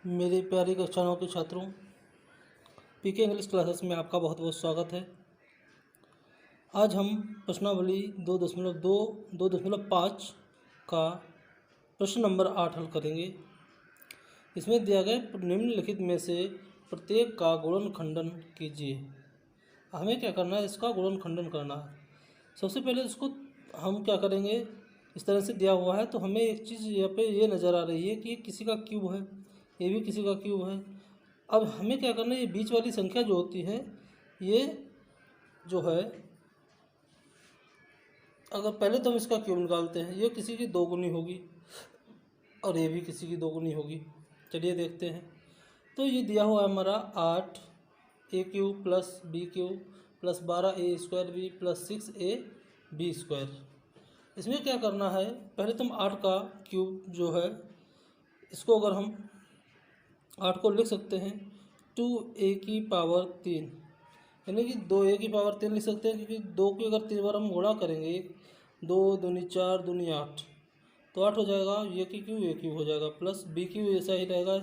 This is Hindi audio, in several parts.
मेरे प्यारी कक्षाओं के छात्रों, पीके इंग्लिश क्लासेस में आपका बहुत बहुत स्वागत है। आज हम प्रश्नावली 2.5 का प्रश्न नंबर 8 हल करेंगे। इसमें दिया गया निम्नलिखित में से प्रत्येक का गुणनखंडन कीजिए। हमें क्या करना है, इसका गुणनखंडन करना है। सबसे पहले इसको हम क्या करेंगे, इस तरह से दिया हुआ है तो हमें एक चीज़ यहाँ पे ये नज़र आ रही है कि किसी का क्यूब है, ये भी किसी का क्यूब है। अब हमें क्या करना है, ये बीच वाली संख्या जो होती है, ये जो है, अगर पहले तो हम इसका क्यूब निकालते हैं, ये किसी की दोगुनी होगी और ये भी किसी की दोगुनी होगी। चलिए देखते हैं। तो ये दिया हुआ है हमारा 8 A cube plus B cube plus 12 A square B plus 6 A B square. इसमें क्या करना है, पहले तो हम 8 का क्यूब जो है, इसको अगर हम 8 को लिख सकते हैं 2a की पावर 3, यानी कि 2a की पावर 3 लिख सकते हैं, क्योंकि 2 की अगर 3 बार हम गुणा करेंगे, 2 दूनी 4 दूनी 8, तो 8 हो जाएगा। ये की क्यू ए क्यू हो जाएगा प्लस बी क्यू ऐसा ही रहेगा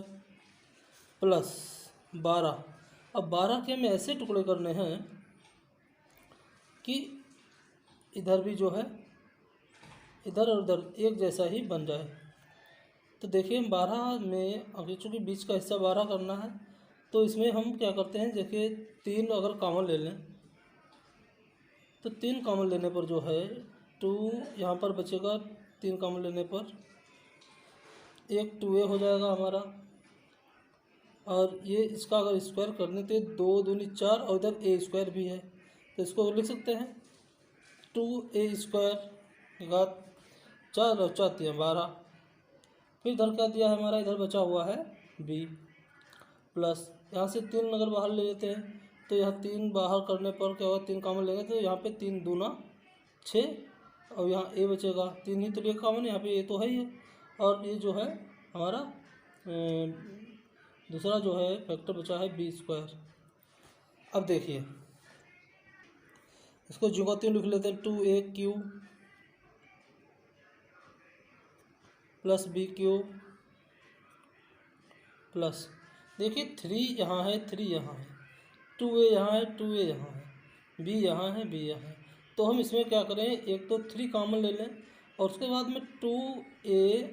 प्लस 12। अब 12 के हमें ऐसे टुकड़े करने हैं कि इधर भी जो है, इधर और उधर एक जैसा ही बन जाए। तो देखिए 12 में अभी चूँकि बीच का हिस्सा 12 करना है, तो इसमें हम क्या करते हैं, देखिए 3 अगर कॉमन ले लें तो 3 कॉमन लेने पर जो है 2 यहाँ पर बचेगा। 3 कॉमन लेने पर एक 2a हो जाएगा हमारा, और ये इसका अगर स्क्वायर करने तो 2 दूनी 4 और इधर a स्क्वायर भी है, तो इसको लिख सकते हैं 2a स्क्वायर घात 4 और 4 दिया 12। फिर इधर क्या दिया है हमारा, इधर बचा हुआ है b प्लस, यहाँ से 3 अगर बाहर ले लेते हैं तो यहाँ 3 बाहर करने पर क्या होगा, 3 कॉमन लेंगे तो यहाँ पे 3 दूना 6 और यहाँ a बचेगा। 3 ही तो लिए कॉमन, यहाँ पे a तो है ही है। और ये जो है हमारा दूसरा जो है फैक्टर बचा है b स्क्वायर। अब देखिए इसको ज्यों का त्यों लिख लेते हैं, 2a cube plus B cube plus, देखिए 3 यहाँ है, 3 यहाँ है, 2a यहाँ है, 2a यहाँ है, b यहाँ है, b यहाँ है। तो हम इसमें क्या करें, एक तो 3 कॉमन ले लें और उसके बाद में 2a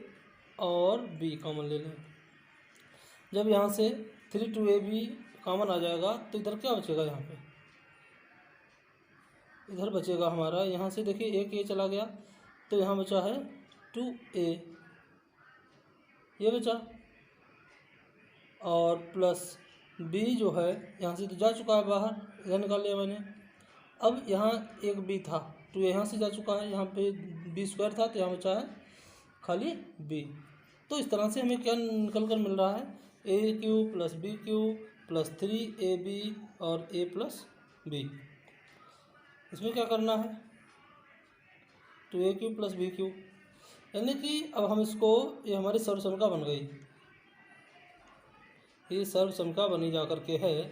और b कॉमन ले लें। जब यहाँ से 3 2a b कॉमन आ जाएगा तो इधर क्या बचेगा, यहाँ पे इधर बचेगा हमारा, यहाँ से देखिए एक a चला गया तो यहाँ बचा है 2a, ये बचा, और प्लस b जो है यहाँ से तो जा चुका है बाहर, इधर निकाल लिया मैंने। अब यहाँ एक b था तो यहाँ से जा चुका है, यहाँ पे b स्क्वायर था तो यहाँ बचा है खाली b। तो इस तरह से हमें क्या निकल कर मिल रहा है, a cube plus B cube plus 3ab और a प्लस b। इसमें क्या करना है, 2a cube plus B cube, यानी कि अब हम इसको, ये हमारी सर्वसंख्या बन गई, ये सर्वसंख्या बनी जा कर के है।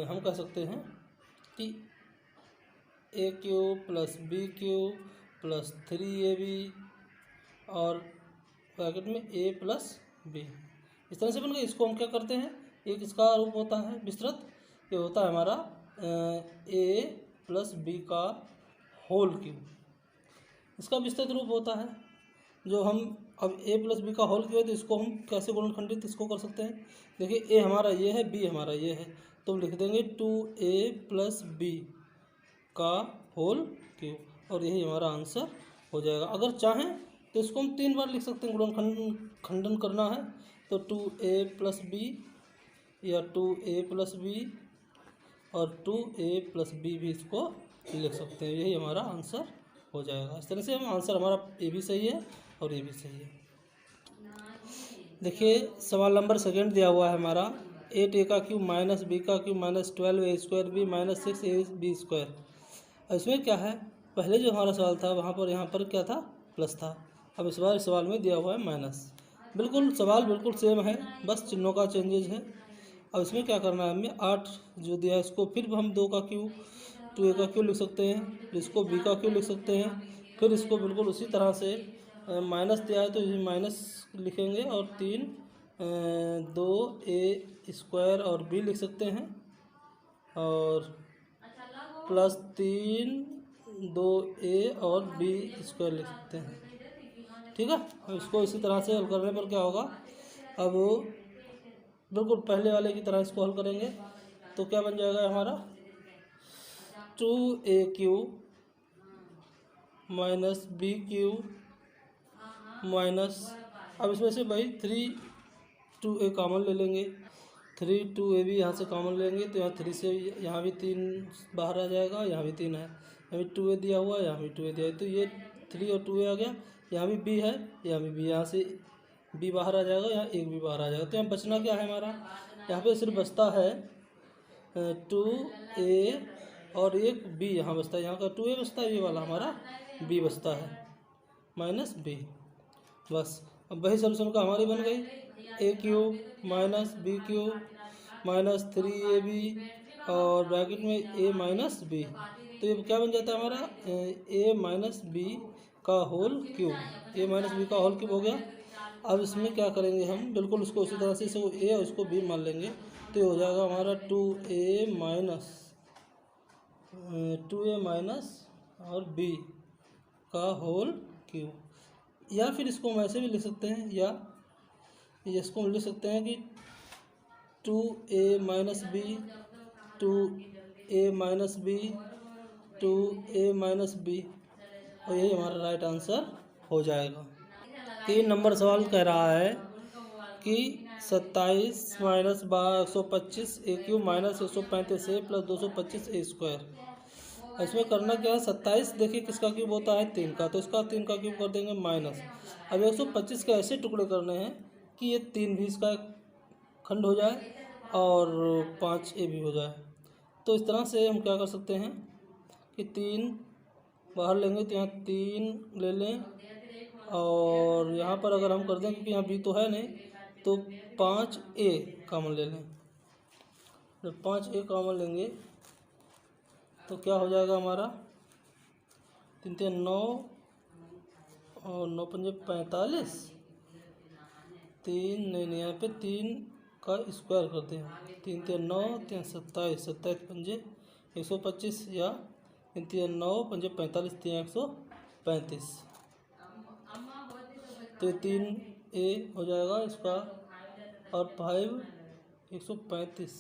हम कह सकते हैं कि a cube plus B cube plus 3ab और ब्रैकेट में a प्लस b, इस तरह से बन गई। इसको हम क्या करते हैं, एक इसका रूप होता है विस्तृत, ये होता है हमारा a प्लस b का होल क्यूब, इसका विस्तृत रूप होता है। जो हम अब a प्लस बी का होल क्यूब है तो इसको हम कैसे गुणनखंडित इसको कर सकते हैं, देखिए a हमारा ये है, b हमारा ये है, तो लिख देंगे 2a प्लस बी का होल क्यूब, और यही हमारा आंसर हो जाएगा। अगर चाहें तो इसको हम 3 बार लिख सकते हैं, गुणनखंडन करना है तो 2a प्लस बी या 2a प्लस बी और 2a प्लस बी भी इसको लिख सकते हैं, यही हमारा आंसर हो जाएगा। इस तरह से हम आंसर हमारा ए भी सही है और ये भी सही है। देखिए सवाल नंबर 2 दिया हुआ है हमारा 8a का क्यूब माइनस बी का cube minus 12a square B minus 6a B square. इसमें क्या है, पहले जो हमारा सवाल था वहाँ पर, यहाँ पर क्या था, प्लस था। अब इस बार सवाल में दिया हुआ है माइनस। बिल्कुल सवाल बिल्कुल सेम है, बस चिन्हों का चेंजेज है। अब इसमें क्या करना है, हमें 8 जो दिया है इसको फिर हम 2 का क्यूब 2a का क्यूब लिख सकते हैं, फिर इसको b का क्यूब लिख सकते हैं, फिर इसको बिल्कुल उसी तरह से माइनस दिया है तो ये माइनस लिखेंगे और 3 2a² और b लिख सकते हैं, और प्लस 3 2a और b² लिख सकते हैं। ठीक है, इसको इसी तरह से हल करने पर क्या होगा, अब बिल्कुल पहले वाले की तरह इसको हल करेंगे तो क्या बन जाएगा हमारा 2a³ माइनस b³ माइनस, अब इसमें से भाई 3 2a कॉमन ले लेंगे, 3 2a भी यहाँ से कॉमन लेंगे तो यहाँ 3 से यहाँ भी 3 बाहर आ जाएगा, यहाँ भी 3 है, यहाँ भी 2a दिया हुआ है, यहाँ भी 2a दिया है, तो ये 3 और 2a आ गया, यहाँ भी b है, यहाँ भी b, यहाँ से b बाहर आ जाएगा, यहाँ एक भी बाहर आ जाएगा, तो यहाँ बचना क्या है हमारा, यहाँ पे सिर्फ बचता है 2a और एक b यहाँ बचता है, यहाँ का 2a बचता है, ये वाला हमारा b बचता है माइनस b। बस अब वही सोल्यूशन का हमारी बन गई a³ minus b³ minus 3ab और ब्रैकेट में a माइनस b, तो ये क्या बन जाता है हमारा a माइनस b का whole cube, a minus b का होल क्यूब हो गया। अब इसमें क्या करेंगे हम, बिल्कुल उसको उसी तरह से इसको a और इसको b मान लेंगे, तो ये हो जाएगा हमारा 2a माइनस और b का होल क्यूब, या फिर इसको हम ऐसे भी लिख सकते हैं, या इसको हम लिख सकते हैं कि 2a minus b 2a minus b 2a minus b, और यही हमारा राइट आंसर हो जाएगा। 3 नंबर सवाल कह रहा है कि 27 minus 125 a³ minus 135a plus 225a²। इसमें करना क्या है, 27 देखिए किसका क्यूब होता है 3 का, तो इसका 3 का क्यूब कर देंगे माइनस। अब 125 के ऐसे टुकड़े करने हैं कि ये 3 भी इसका खंड हो जाए और 5a भी हो जाए, तो इस तरह से हम क्या कर सकते हैं कि 3 बाहर लेंगे तो यहाँ 3 ले लें, और यहाँ पर अगर हम कर दें क्योंकि यहाँ b तो है नहीं, तो 5a कॉमन ले लें, जब 5a कॉमन लेंगे तो क्या हो जाएगा हमारा 3 3 9 और 9 5 45, 3 नहीं यहाँ पे 3 का स्क्वायर करते हैं, 3 3 9 3 27 27 पंजे 125, या 3 3 9 5 45 3 135, तो 3a हो जाएगा इसका, और 5 135।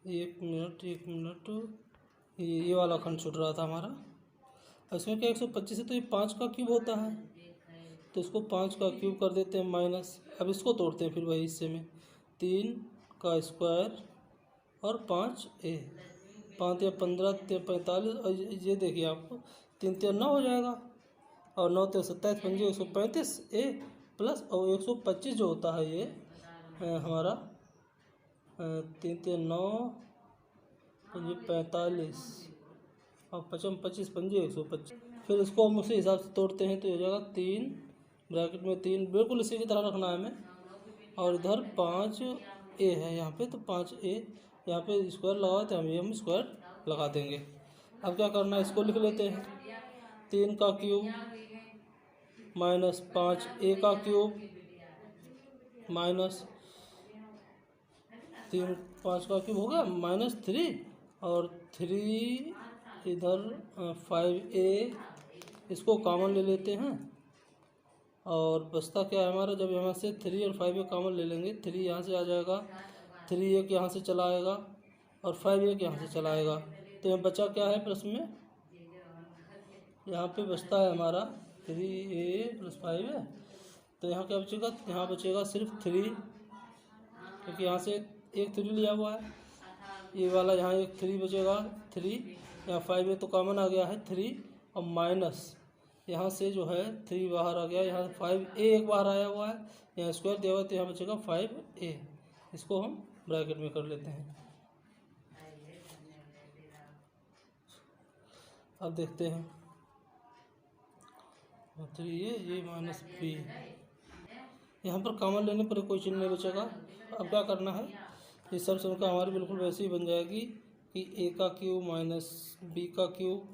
एक मिनट ये वाला खंड छूट रहा था हमारा, इसमें क्या 125 है तो ये 5 का क्यूब होता है, तो इसको 5 का क्यूब कर देते हैं माइनस। अब इसको तोड़ते हैं फिर वही हिस्से में, 3 का स्क्वायर और 5a, 5 या 15 3 45, और ये देखिए आपको 3 3 9 हो जाएगा, और 9 3 27 पंजे 135a प्लस, और 125 जो होता है ये हमारा 3 3 9 पंजे 45 और 5 25 पंजे 125, फिर इसको हम उसी हिसाब से तोड़ते हैं तो हो जाएगा 3 ब्रैकेट में 3 बिल्कुल इसी की तरह रखना है हमें, और इधर 5a है यहाँ पे, तो 5a यहाँ पे स्क्वायर लगा तो हम स्क्वायर लगा देंगे। अब क्या करना है, इसको लिख लेते हैं 3 का क्यूब माइनस 5a का क्यूब माइनस 3 5 का क्यूब हो गया माइनस 3, और 3 इधर 5a इसको कॉमन ले लेते हैं, और बचता क्या है हमारा, जब यहाँ से 3 और 5a कॉमन ले लेंगे, 3 यहाँ से आ जाएगा, 3 एक यहाँ से चला आएगा और 5 एक यहाँ से चला आएगा, तो यहाँ बचा क्या है प्लस में, यहाँ पे बचता है हमारा 3a प्लस 5a, तो यहाँ क्या बचेगा, यहाँ बचेगा सिर्फ 3, क्योंकि यहाँ से एक 3 लिया हुआ है, ये वाला यहाँ एक 3 बचेगा 3, यहाँ 5a तो कॉमन आ गया है 3, और माइनस यहाँ से जो है 3 बाहर आ गया, यहाँ 5a एक बाहर आया हुआ है, यहाँ स्क्वायर दिया हुआ है तो यहाँ बचेगा 5a, इसको हम ब्रैकेट में कर लेते हैं। अब देखते हैं 3a ये माइनस b, यहाँ पर कॉमन लेने पर कोई चिन्ह नहीं बचेगा। अब क्या करना है, इस सब संख्या हमारी बिल्कुल वैसे ही बन जाएगी कि a का क्यूब माइनस b का क्यूब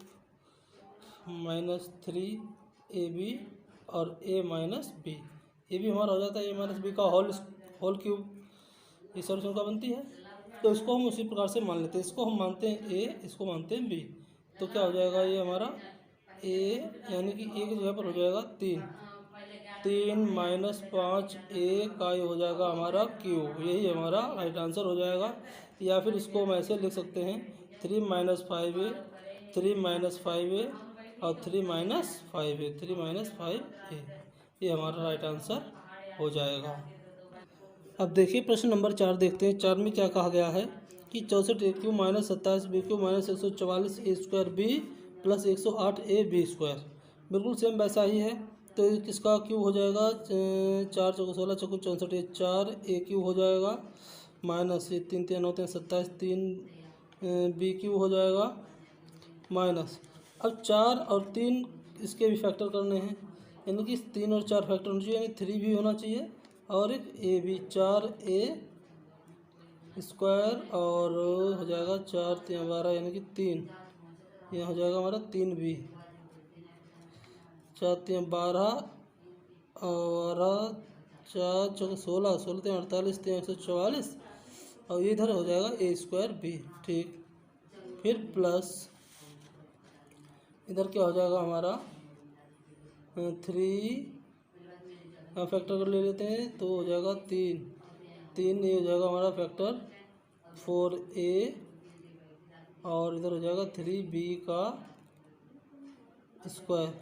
माइनस 3ab और a माइनस b, ये भी हमारा हो जाता है a माइनस b का होल होल क्यूब, ये सॉल्यूशन का बनती है। तो इसको हम उसी प्रकार से मान लेते हैं, इसको हम मानते हैं ए, इसको मानते हैं बी। तो क्या हो जाएगा ये हमारा ए, यानी कि ए की जगह पर हो जाएगा 3 माइनस 5 ए का ये हो जाएगा हमारा क्यूब, यही हमारा राइट आंसर हो जाएगा। या फिर इसको हम ऐसे लिख सकते हैं 3 माइनस 5 ए, 3 माइनस 5 ए और 3 माइनस 5 ए, 3 माइनस 5 ए, ये हमारा राइट आंसर हो जाएगा। अब देखिए प्रश्न नंबर 4 देखते हैं। 4 में क्या कहा गया है कि 64 A cube minus 27 B cube minus 144 A square B plus 108 A B square, बिल्कुल सेम वैसा ही है। तो किसका क्यूब हो जाएगा, 4 चौको 16 चौको 64, 4 ए क्यूब हो जाएगा माइनस ये 3 3 9 3 27, 3 बी क्यूब हो जाएगा माइनस। अब 4 और 3 इसके भी फैक्टर करने हैं, यानी कि 3 और 4 फैक्टर होना चाहिए, यानी 3 भी होना चाहिए और एक ए भी, 4 ए स्क्वायर और हो जाएगा 4 3 12 यानी कि 3, यह हो जाएगा हमारा 3 बी, 4 3 12 और 4 चौके 16 16 3 48 3 144 और इधर हो जाएगा ए स्क्वायर बी। ठीक, फिर प्लस इधर क्या हो जाएगा हमारा 3 फैक्टर कर ले लेते हैं तो हो जाएगा 3 ये हो जाएगा हमारा फैक्टर 4a और इधर हो जाएगा 3b का स्क्वायर।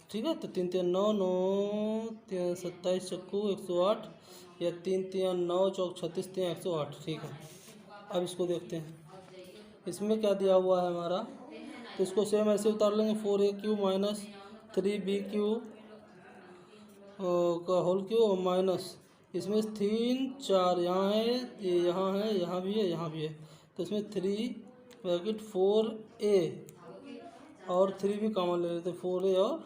ठीक है, तो 3 3 9 9 3 27 चक्कू 108 या 3 3 9 चौक 36 3 108। ठीक है, अब इसको देखते हैं, इसमें क्या दिया हुआ है हमारा, तो इसको सेम ऐसे उतार लेंगे 4a cube minus 3b cube का होल क्यूब माइनस इसमें 3 4 यहाँ है, ये यहाँ है, यहाँ भी है, यहाँ भी है, तो इसमें 3 ब्रैकेट 4a और 3 भी कॉमन ले लेते हैं, 4a और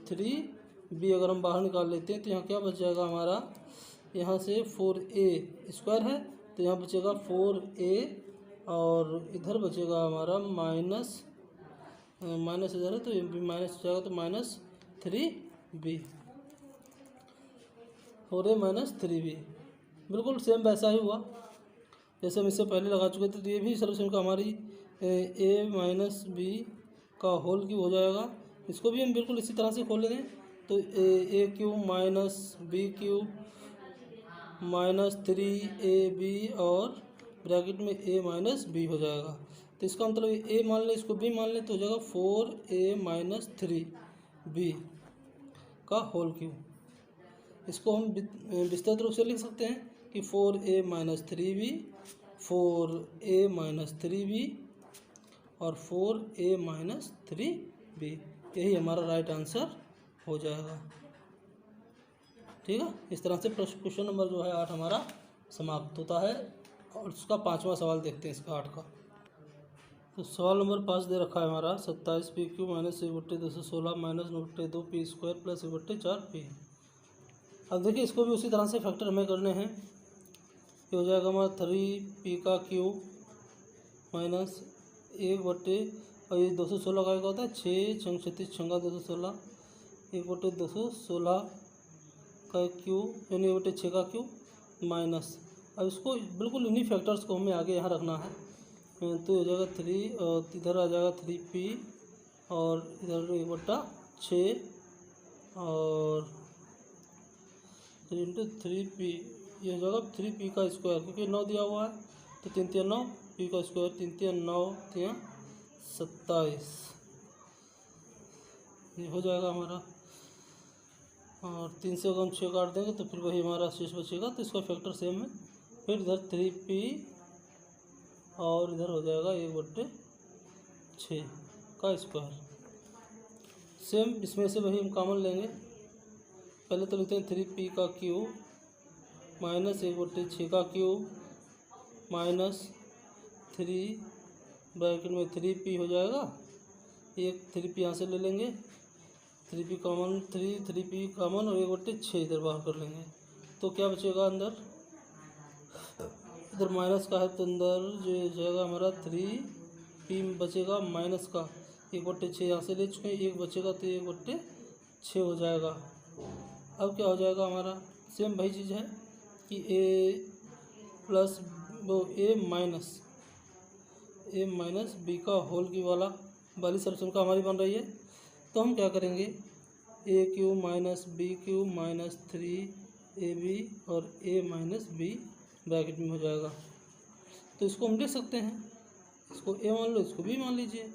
3b अगर हम बाहर निकाल लेते हैं तो यहाँ क्या बच जाएगा हमारा, यहाँ से 4a स्क्वायर है तो यहाँ बचेगा 4a और इधर बचेगा हमारा माइनस इधर है तो ये भी माइनस हो जाएगा, तो minus 3b, 4a minus 3b, बिल्कुल सेम वैसा ही हुआ जैसे हम इससे पहले लगा चुके थे। तो ये भी सॉल्यूशन का हमारी a माइनस बी का होल क्यूब हो जाएगा, इसको भी हम बिल्कुल इसी तरह से खोल लेंगे। तो A cube minus B cube minus 3ab और ब्रैकेट में a माइनस बी हो जाएगा। तो इसका मतलब a मान लें, इसको b मान लें, तो हो जाएगा 4a माइनस 3b का होल क्यूब। इसको हम विस्तृत रूप से लिख सकते हैं कि 4a minus 3b, 4a minus 3b और 4a माइनस 3b, यही हमारा राइट आंसर हो जाएगा। ठीक है, इस तरह से क्वेश्चन नंबर जो है 8 हमारा समाप्त होता है। और उसका 5वां सवाल देखते हैं, इसका 8 का। तो सवाल नंबर 5 दे रखा है हमारा 27 P Q minus 1/216 minus 9/2 P square plus 1/4 P. अब देखिए इसको भी उसी तरह से फैक्टर हमें करने हैं। ये हो जाएगा हमारा 3p का क्यूब माइनस 1/, और ये 216 का क्या होता है 6 छंग 36 छंगा 216, 1/216 का क्यूब यानी 1/6 का क्यूब माइनस। अब इसको बिल्कुल इन्हीं फैक्टर्स को हमें आगे यहाँ रखना है। तो हो जाएगा 3 और इधर आ जाएगा 3p और इधर 1/6 और 3 × 3p, ये हो जाएगा 3p का स्क्वायर, क्योंकि 9 दिया हुआ है तो 3 3 9 p का स्क्वायर, 3 3 9 3 27, ये हो जाएगा हमारा। और 3 से अगर हम 6 काट देंगे तो फिर वही हमारा शेष बचेगा, तो इसका फैक्टर सेम है। फिर इधर 3p और इधर हो जाएगा 1/6 का स्क्वायर। सेम इसमें से वही हम कॉमन लेंगे। पहले तो लिखते हैं 3p का क्यूब माइनस 1/6 का क्यूब माइनस 3 ब्रैकेट में 3p हो जाएगा, एक 3p यहाँ से ले लेंगे, 3p कॉमन 3p कॉमन और 1/6 इधर बाहर कर लेंगे, तो क्या बचेगा अंदर, इधर माइनस का है तो अंदर जो जाएगा हमारा 3p बचेगा माइनस का 1/6 यहाँ से ले चुके हैं, एक बचेगा तो 1/6 हो जाएगा। अब क्या हो जाएगा हमारा, सेम वही चीज़ है कि ए प्लस ए माइनस बी का होल की वाली सॉल्यूशन का हमारी बन रही है। तो हम क्या करेंगे, A cube minus B cube minus 3ab और ए माइनस बी ब्रैकेट में हो जाएगा। तो इसको हम लिख सकते हैं, इसको ए मान लो, इसको बी मान लीजिए।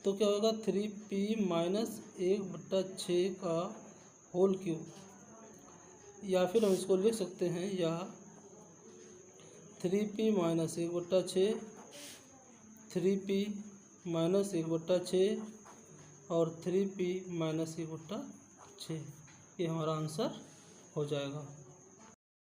तो क्या होगा, 3p माइनस 1/6 का होल क्यूब, या फिर हम इसको लिख सकते हैं या 3p माइनस 1/6, 3p माइनस 1/6 और 3p माइनस 1/6, ये हमारा आंसर हो जाएगा।